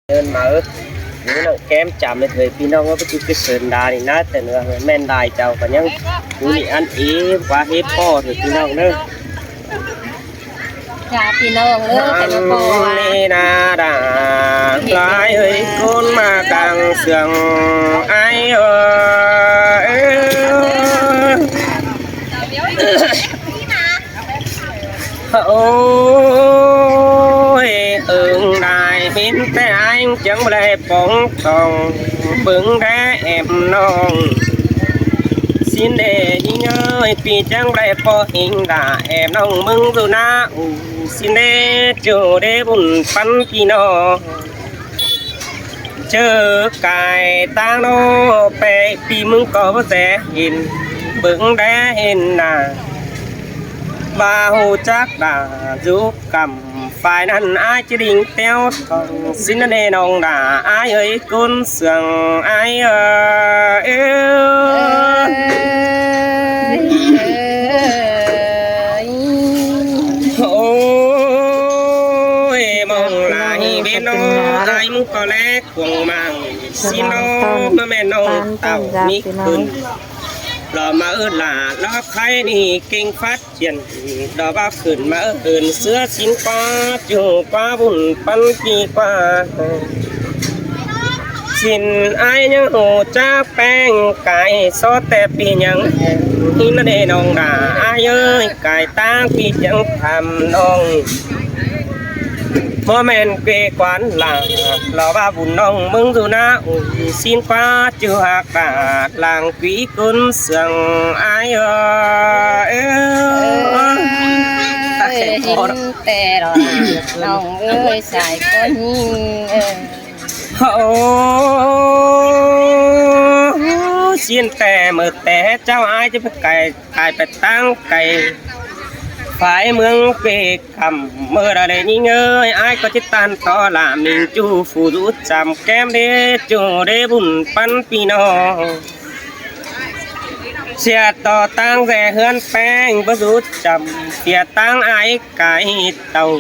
เดินมานี่น้องแก้มจำเลยพี่น้องว่าไปจุดกระเสินดานี่นะแต่เนื้อแม่นได้เจ้ากันยังนี่อันเอ๋ว่าเฮ็ดพ่อเถอะพี่น้องเด้อจ้าพี่น้องเด้อแต่ละพ่อนี่นาดาหลายเอ้ยคนมากังเสียงไอ้โอ้ยได้เห็นแต่anh chẳng lẽ bóng tòng bừng ra em non xin để nhìn ơi vì chẳng lẽ bỏ hình đã em nông mừng dù na xin để chủ để buồn phân kỳ nó chờ cài ta nó bè vì mừng có sẽ hình bừng ra hình nà và hồ chắc đã giúp cầm phải năn ai chỉ định theo thằng xin nên ông đã ai ơi con sương ai ôi mong lại bên nó ai muốn có lẽ cuồng mang xin nó mà mẹ nó tao mi cơn đó mà là nó khai đi kinh phát triển đó bao khẩn mà ơn xưa xin qua chiều qua buồn bắn kỳ qua xin ai nhớ hồ cha beng cài so tẹp bị nhẫn khi nó để nòng đã ai ơi cài ta khi chẳng tham nòng mơ men quê quán là lò ba bùn nông mừng dù na xin qua chưa hạc cả làng quý côn sương ai hình tè rồi nông ơi xài có nhìn xin tè mở tè cháu ai chứ phải cài phải tăng cài phải mương về cầm mơ ra để nhìn ơi ai có chết tan to là mình chu phù rút chạm kem để chu để bùn pan pino xe to tăng rẻ hơn beng bớt rút chậm xe tăng ai cái tàu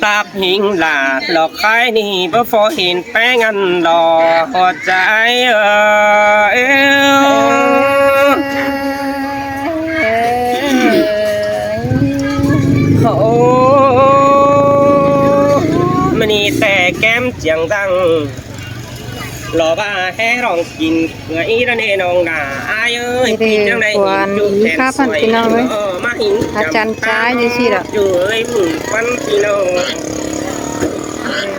tạp hình là lọc khai ni bớt phó hình beng ăn lò họ trái mìnhแต่แก้มเจียงดังหล่อบ้าแห่ร้องกินเงยระเนนองด่าอายเอ้ยกินจังไดหินจุแทนสวยมาหินอาจารย์จ้าอยู่สิล่ะอยู่เอ้ยหมุนปั้นพี่น้อง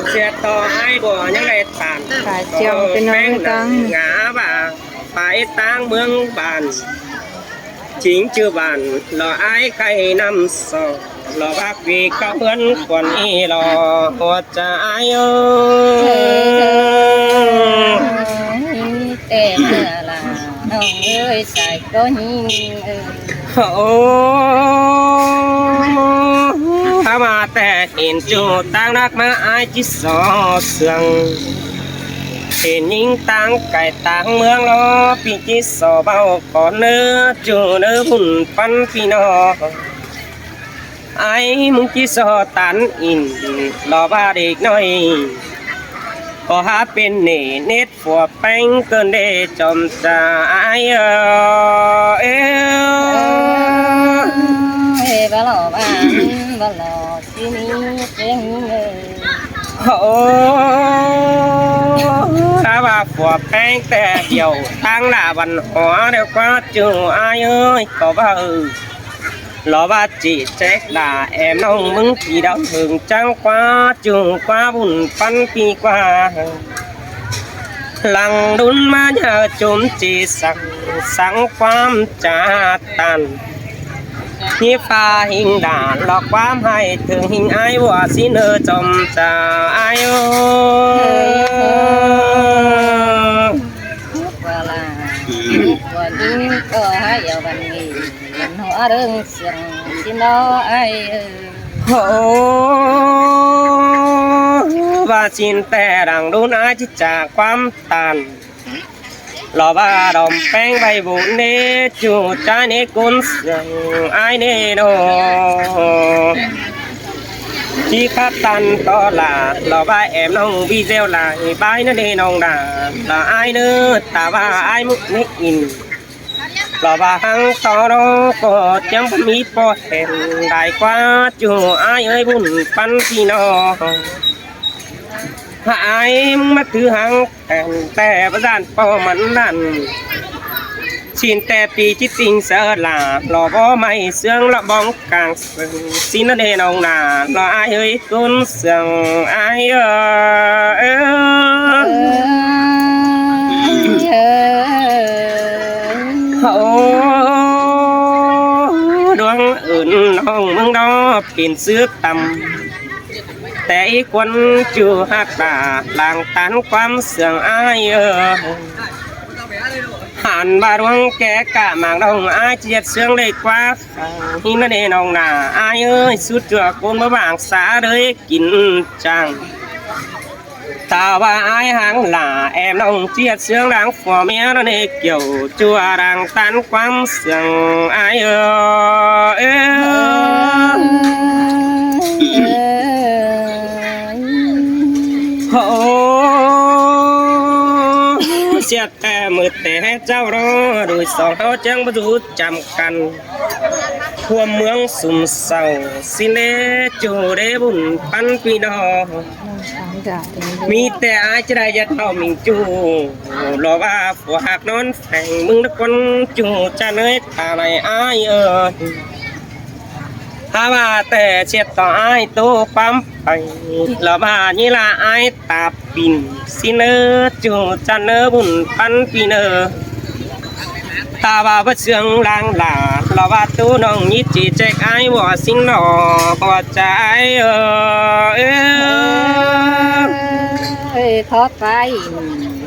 เสียต่อให้บ่ยังไงตานขายเจียวเป็นน้องตังหงาบ่าไปตังเมืองบ้านchính chưa bàn lò ai cây năm sò lò bác vì cao hơn còn y lò hoa trái tên là nông ơi xài có nhìn màแต่เห็นจูตั้งนักมาai chỉ sò sươngเห็นยิงตังไก่ตังเมืองล้อปีจิสอเบาก่อนเนื้อจูเนื้อหุ่นปันพี่น้องไอ้มึงจิสอตันอินรอบ้าเด็กน้อยพอหาเป็นเน่เน็ตฝัวแป้งเกินเดจอมจ่าไอ้บ้าหล่อบ้าบ้าหล่อที่นี่เจ๋งถ้าว่าฝัวแป้งแต่เดียวตั้งหน้าบันหัวเดี๋ยวก็จูอายเอ้ยก็ว่ารอว่าจีแจ๊กด่าแอมน้องมึงที่ดาวถึงจังกว่าจูกว่าบุญปันปีกว่าหลังดุนมาเยอะจุ่มจีสั่งความจ่าตันที่ฟ้าหิงด่าหลอกความให้ถึงหิงไอ้ว่าสิเนอจอมจ่าไอ้ว่าล่ะว่าดิ้งก็ให้เอาบันนี้มันหัวเรื่องเสียงสิน้อไอ้ว่าจินแต่ดังดูน่าจิจากความตันลอบ้าดอมแป้งใบบุญเนจูใจเนกุนเสียงไอเนโน chỉ khát tan to là ba em nông video lại bãi nó đi nông đà là ai nữa ta ba ai muốn nhìn là ba hăng to đó có chẳng mi po hẹn đại quá chưa ai ơi buồn pan gì nó ai mất thứ hăng hẹnแต่ประดานพอมันนั่นชินแต่ปีจิตติงเสลาหล่อบ่ไม่เสื่องละบ้องกลางสินเดนองนาหล่ออายเอ้ยกุนเสื่องอายโอ้ดวงอื่นน้องมึงดอเป็นเสื้อต่ำแต่อีกคนจูหักตาหลังตันความเสื่องอายหันบาดวงแกกะมางดองอายเจียดเสื่องเลยกว่าหินเดนองนาอายเอ้ยสุดจัวคนมาบางสาเลยกินจังตาว่าอายหางหล่าแอมน้องเจียดเสื่องหลังฝัวเมียนั่นเองเกี่ยวจัวดังตันความเสื่องอายโอ้เสียแต่มือแต่เจ้ารอโดยสองเขาจังบรรลุจำกันทั่วเมืองสุ่มเศร้าสิเลจูเดบุญปันปีนอมีแต่อายจะได้ยัดเอามิงจูรอว่าผัวหักนอนแฝงมึงนักคนจูจะเนยตาในอายถ้าว่าแต่เช็ดต่ออายโตปั๊มไปละบ้านี่ละอายตาปิ่นสิเนอจูจะเนอบุญปันปีเนอตาว่าบ่เสื่องลางหลาละว่าตู้น้องยิจีแจกอายว่าสิ่งหนอหัวใจทอดไป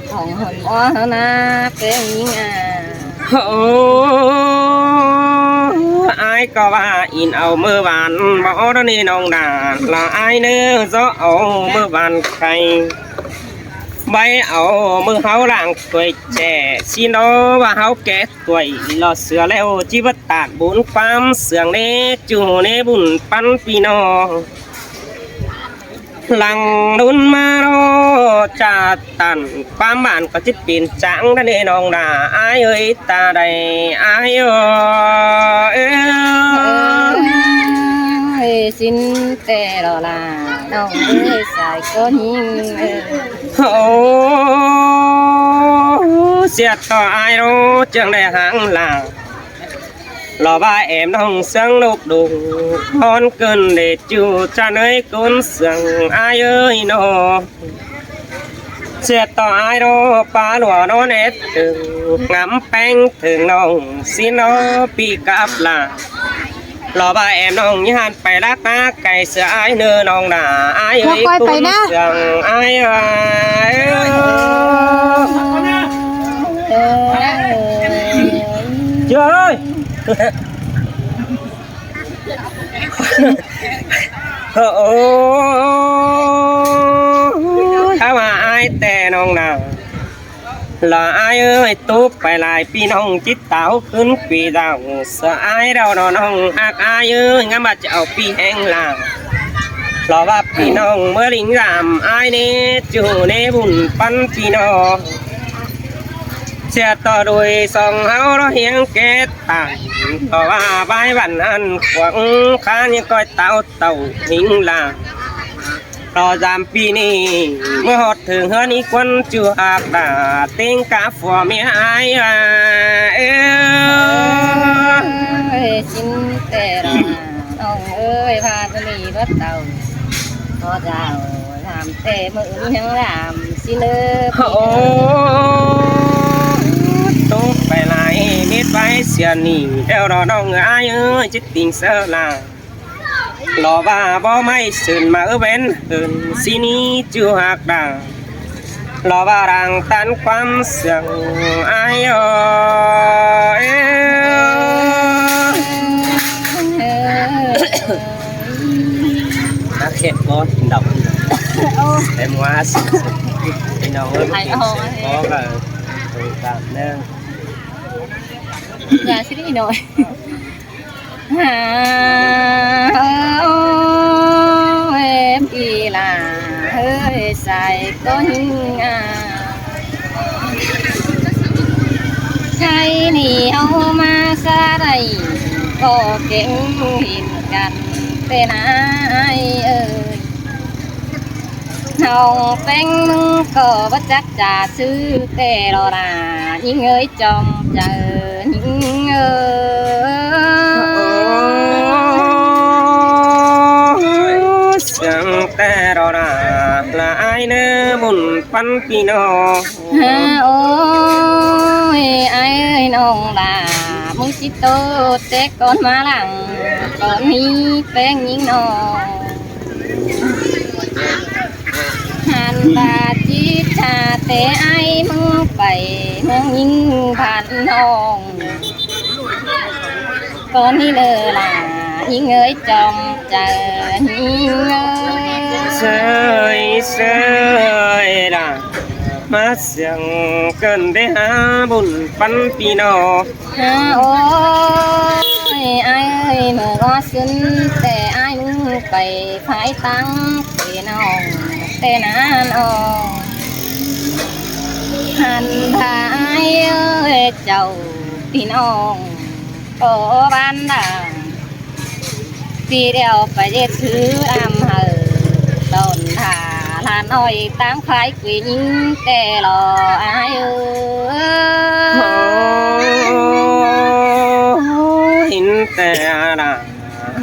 ของหนอ้อนาเป็นยังโอ้อายก็ว่าอินเอาเมื่อวานบ่ได้นี่น้องด่าละอายเนื้อซอเอาเมื่อวานใครใบเอามือเฮาล่างถวยแจ่สิโนว่าเฮาแก่ถวยหลอดเสือแล้วชีวิตตากบุญความเสื่องเนจูเนบุญปันปีนอหลังนุ่นมาโรจาตันความบ้านก็จิตเปลี่ยนจังนั่นเองน้องด่าอายเอ้ยตาใดอายสินแต่รอลาน้องเอ้ยสายก็หิงโอ้เสียต่ออายโรจังได้หางลารอba em nông sương lúc đủ hôn cơn để chu cha nơi cơn sương ai ơi nó chết tỏ ai đó pa lúa nó nét từng ngắm bánh thường nông xin nó bị cáp là rò ba em nông như hàn phải lát á cày sữa ai nơ nông là ai ơi cơn sương ai trờiถ้าว่าอายแต่น้องน่ะlà ai ơi tốt phải lại pi nông chít táoขึ้นปีดาวsợ ai đâu nó nông ác ai ơi ngắm mặt chậu pi hẹn là loว่าพี่น้องเมื่อลิงรำอายเนจูเนบุญปันพี่น้องเสียต่อโดยสองเฮาเราเฮียงเกตตายเพราะว่าใบบันอันขวางข้ายังก้อยเต่าหิงลารอจำปีนี้เมื่อหดถึงเฮือนี้คนจูหักตาเต็งกาฝัวเมียอายสินแต่ละน้องเอ้ยพาตลีรถเต่าพอเจ้าทำแต่มือยังรำสิเลิกโอ้ตุ๊กไปไหนมิดไว้เสียนี่เดี๋ยวรอน้องอายเอ้ยจิตติงเสือลารอว่าบ่ไม่สื่นมาเว้นตื่นสินี้จูหักดังรอว่ารังตันความเสียงอายนักเก็บบอลดอกเต็มว่าสิไอ้น้องเอ้ยก็ตามเรื่องอย่าสิหน่อย là hơi dài có nhữngใช่นี่เอามาซาได้ก็เก่งเห็นกันแต่นายเอ่ยน้องแป้งมึงก็บ่จักจะซื้อแต่รอนายิ่งเอ้ยจอมเจอยิ่งเอ้ย chẳng te đó là ai nơ buồn phân pì nó ôi ai ơi nông là muốn chỉ tô té con má lằng con mi phèn những nò hàn bà chỉ trà té ai mưng phải mưng những bàn hồng con đi lơ là những ơi chồng chờ những ơi sơi sơi là mắt chẳng cần để há buồn phân pì nó ôi ai ơi mà có xuânแต่ai muốn phải phải tăng thì nòngแต่nán hành thà ai ơi chầu thì nòng có ban đảng thì đeo phải dễ thứ am hờ đồn thả là nói tám phái quý những tè lò ai hình tè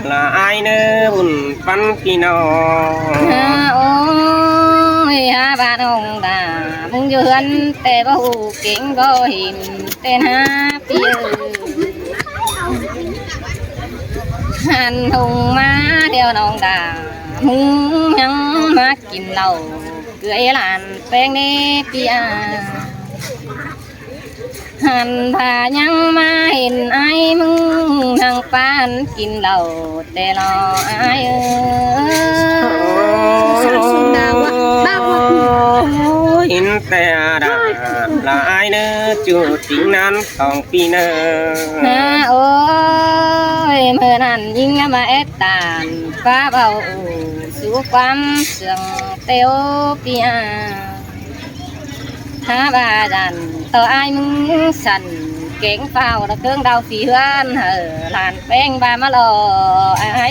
là ai nơ buồn phân pì nó ôi ha bạn ông đã muốn duyên tè bao kính có hình tên ha phía hành hùng má đeo nòng đà muốn nhắn má kim lầu cưới làn phèn nê pia hành thà nhắn má hình ai mừng hàng phan kim lầu tê lo ai hình tè là ai nơ chủ chính nan phòng pì nơ ôi mơ nànยิ่งมาเอตานฟ้าเบาสู่ความเสื่องเตียวปีอาหาบาดันต่อไอ้มึงสั่นเก่งเฝ้าตะเกิงดาวฝีเฮือนเหอลานแป้งบามาลอไอ้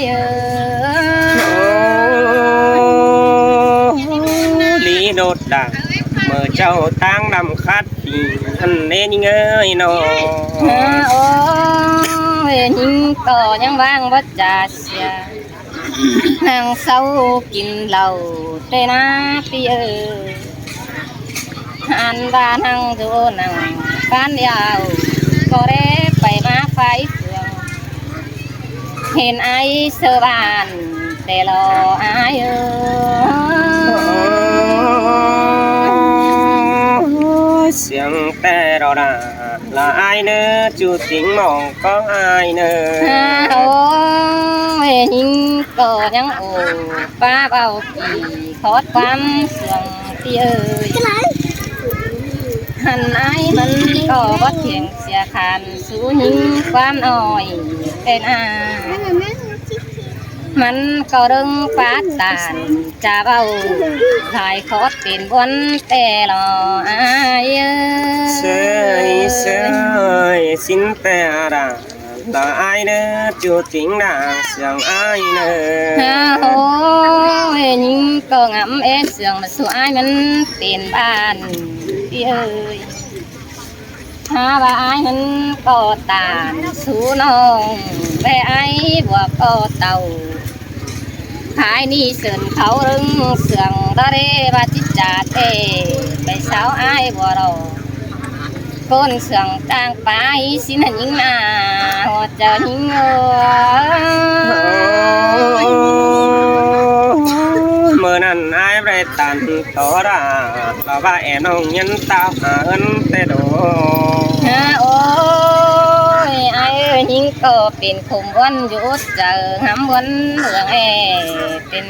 lý đột đà mở châu tang đầm khát thì thân nên ngơi nó ôiยิ่งต่อยังว่างวัดจ่าเสียนางเศร้ากินเหล้าเตนาปีอันบ้านนั่งดูนั่งบ้านยาวก็ได้ไปมาไฟเฟืองเห็นไอ้เสือบ้านแต่รอไอ้xiềng tè đó là ai nơ chủ tính mong có ai nơ ôiยิ่งก็ยังโอ้ป้าเบากี่ทอดความเสื่องตีหันไอ้มันก็บ่เถียงเสียคันสู้ยิ่งความน้อยเป็นมันก็เรื่องฟ้าตานจะเบาถ่ายคอดเป็นบนแต่รออาย sơi sơi xin tè là ai nơ chủ tính là xiềng ai nơ ôi nhưng có ngắm ế xiềng là số ai mình tiền bàn đi ơi ha bà ai mình có tàn số nông bé ai vừa có tàu hai ni sơn khẩu rừng sườn đó đê ba chít trà tê bé sáu ai vừa đầu con sườn trang phái xin hình những hoa chờ những mơ năn ai về tàn tỏ ra là ba em hồng nhân tao hơn tê đồ ôi ai ơi những côเป็นkhủngวันยุดเจอหำวันเมืองเป็น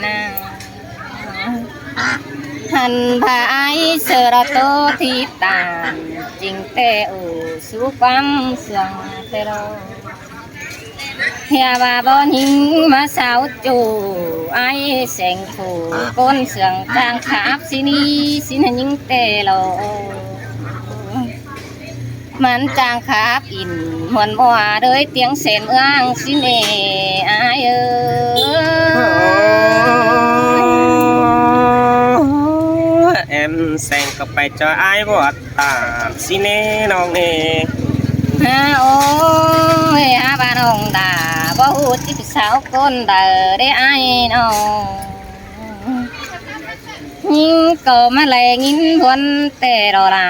หันพาไอเสระโตที่ตานจริงแต่สู่ความเสื่องแต่รอ hè bà bó nhìn mà sao chủ ai sành phủ con sườn trang khắp xin đi xin những tê lộมันจางขาบอินหวนมัวเด้ยเตียงเส้นเอื้องสิเนอายเอ้ย em sang có phải cho ai vọt tạm xin nèน้องเน ฮาโอ้ยฮาบ้านองดาบ่ฮู้จิบสาวคนเด้อได้อายน้องยิ่งก็มาแลงินพวนแต่รอลา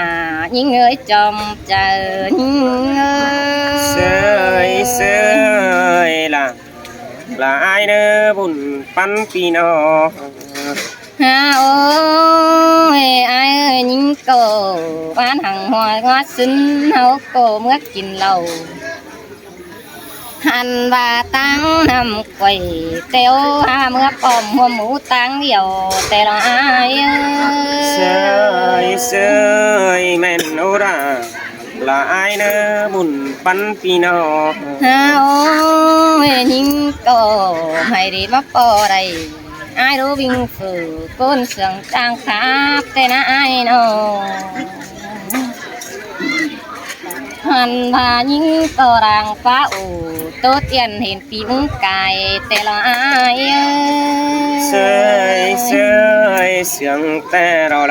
ยิ่งเอ้ยจอมเจอยิ่งเอ้ย sơi là ai nơ bùn bắn pì nó ฮาโอ้ยอายเอ้ยยิ่งก็บ้านหังหัวงอซึ้นเฮาก็เมื่อกินเหล้าหันว่าตั้งนำก๋วยเตี๋ยวหาเมื่อปอมหัวหมูตั้งเดียวแต่ละอายเอ้ย sơi men ô ra là ai nơ bùn bắn pì nó ฮาโอ้ยยิ่งก็ไม่ได้มาปอได้อายรู้วิ่งฝือก้นเสืองจางครับแต่นะอายน้องหันพายิ่งก็รางฟ้าอูโตเตียนเห็นปีมึงกายแต่ละอายเอ้ย sơi sương tè đó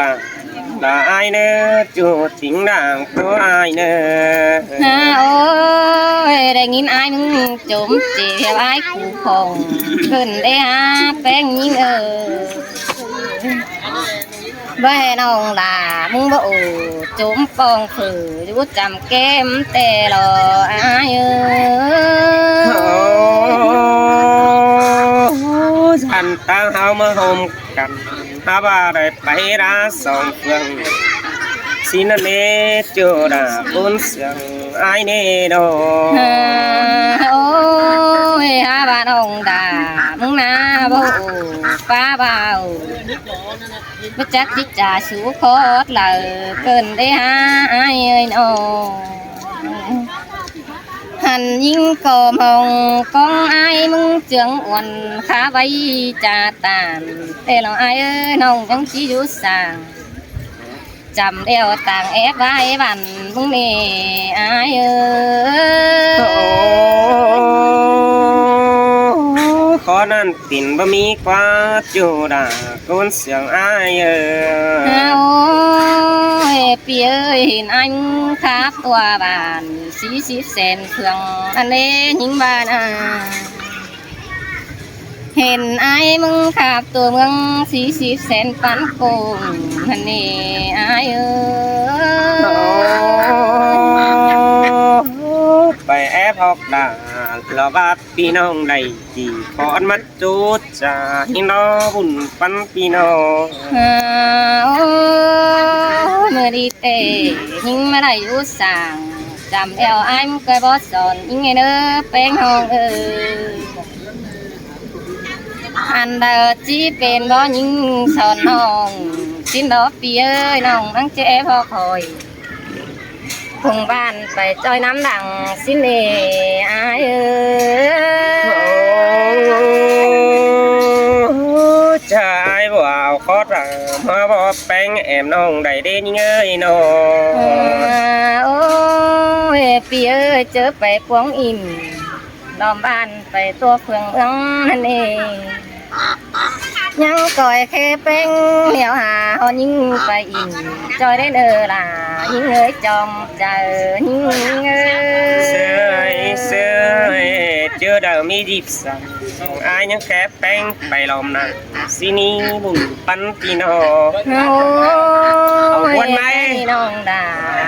là ai nơ chủ chính nàng của ai nơ ฮาโอ้ยได้ยินอายมึงจมเจียวอายขู่คงขึ้นได้หาแป้งยิ่งบ่ให้น้องลามึงบ่โอ้จมปองฝืออยู่จำแก้มแต่รออายเอ้ย thành ta hao mơ hôm cầm ha ba đời bay ra sông phương xin anh nê chưa đã bốn sương ai nê đâu ฮาโอ้ยหาบ้านองดามึงนาบ่โอ้ป้าบ่าวบ่จักจิจ่าสู่โคตรเลยเกินได้หาอายเอ้ยน้องหันยิ่งก็มองกองอายมึงเจืองอ่อนขาไว้จ่าตานแต่เราอายเอ้ยน้องยังสิอยู่สร้างจำเดียวต่างแอบไว้บันมึงนี่อายเอ้ย khó nan tìm bơ mi qua chỗ đã con sương ai โอ้ยพี่เอ้ยเห็นอันครับตัวบ้าน40 เซนเครื่องอันนี้ยิงบ้านเห็นไอ้มึงขับตัวเมือง40 เซนปันโกงอันนี้ไอ้เอ้ย ไปแอบหอกด่าเราบาดพี่น้องใดจีขอนมัดจูดจ่าให้น้อบุญปันพี่น้อง โอ้เมื่อดีเตยิงมาได้อยู่สั่งจำเอวไอ้มึงเคยบอกสอนยิงไงเด้อเป็นห้องอันเดอจีเป็นบ่ยิงสอนน้องสิ้นดอกปีเอ้ยน้องนั่งเจ๊พอคอยคงบ้านไปจอยน้ำดังสิ้นเอ้ยเอ้ย trái vào khó rằng hoa bò bánh em nông đầy đê như ơi nó โอ้ยปีเอ้ยเจอไปพวงอินล้อมบ้านไปตัวเฟืองเมืองนั่นเองยังก่อยแค่เป็นเหลียวหาเอายิงไปอินจอยได้เด้อล่ะยิงเอ้ยจอมเจอยิงเอ้ย sơi chưa đâu mi dịp sao ai những kẻ bánh bày lòng nè xin đi bùn bắn tí nó โอ้ยไอ้น้องด่า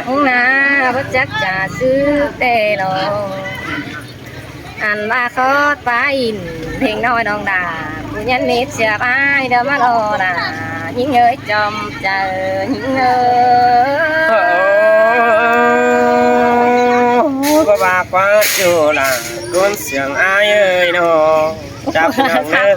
ห้องน้าบ่จักจะซื้อแต่โลอันว่าขอไปอินเพลงน้อยน้องด่าผู้ยันนิดเสียบอ้ายเดิมมาโลน่ะยิงเอ้ยจอมเจอยิงเอ้ย có bà quá chưa là con sướng ai ơi nó chắp lòng nữa